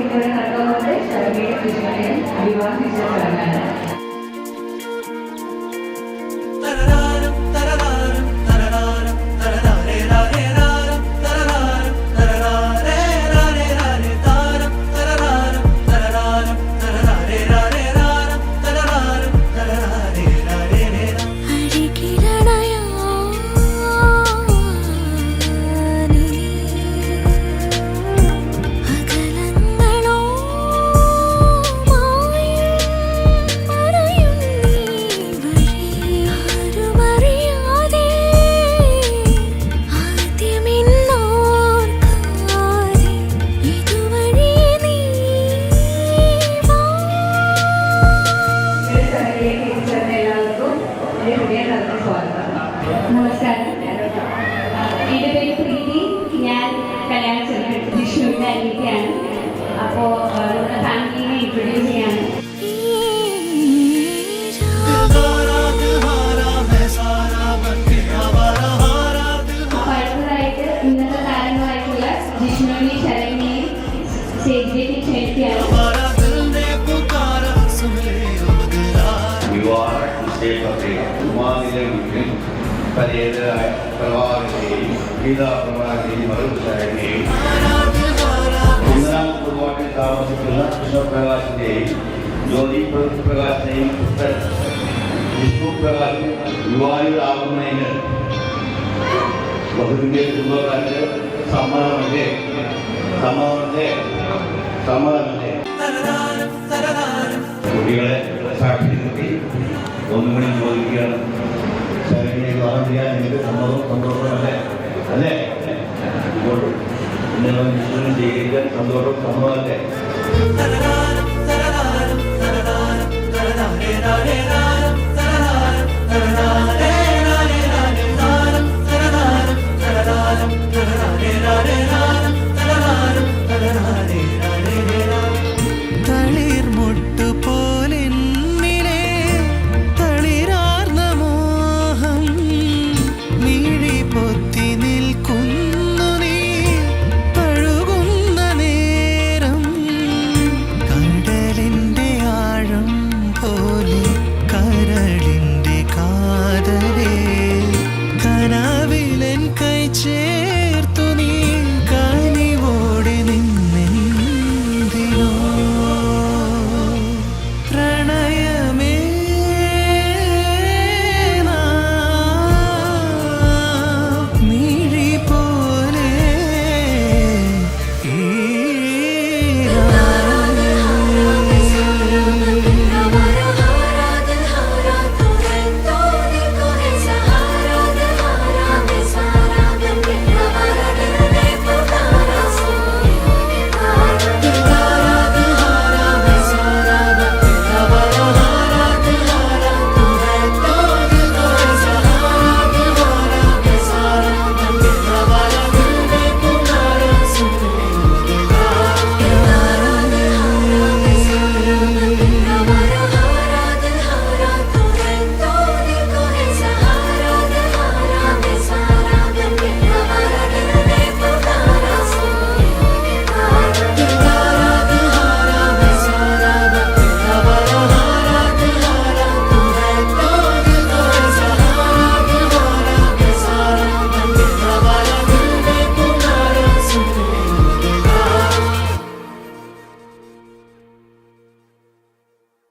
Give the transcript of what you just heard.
ഇവിടെ നടക്കുന്നത് ശബരിയുടെ കൃഷ്ണനെ വിവാഹിച്ച ചടങ്ങാണ്. നമസ്കാരം, എൻ്റെ പേര് പ്രീതി. ഞാൻ കല്യാണം ചെയ്തിട്ട് വിഷ്ണുവിൻ്റെ അനിയത്തിയാണ്. അപ്പോൾ നമ്മുടെ ഫാമിലിനെ ഇൻട്രൊഡ്യൂസ് ചെയ്യാണ്. അടുത്തതായിട്ട് ഇന്നത്തെ താരങ്ങളായിട്ടുള്ള വിഷ്ണുവിനെയും ശരണ്യയും സ്റ്റേജിലേക്ക് ക്ഷണിക്കുകയാണ്. പരേതരായ പ്രവാഹത്തെയും ഗീതാപ്രവാഹത്തെയും മറുപടിയും ഒന്നാം കുടുംബത്തിൽ താമസിക്കുന്ന കൃഷ്ണപ്രകാശിന്റെയും ജ്യോതി പ്രകാശിനെയും പുത്രൻ വിഷ്ണു പ്രകാശ് യുവായുരാകുന്നതിന് ബഹുവിന്റെ കുടുംബക്കാരുടെ സമ്മതമല്ലേ കുട്ടികളെ സാക്ഷി നിർത്തി ഒന്നുകൂടി ചോദിക്കുകയാണ്. ശരണ്യെ വിവാഹം ചെയ്യാൻ നിങ്ങൾക്ക് സന്തോഷമല്ലേ? അല്ലേ? ഇപ്പോൾ ഇന്നലെ വിഷ്ണുവിനെ സ്വീകരിക്കാൻ സന്തോഷമല്ലേ?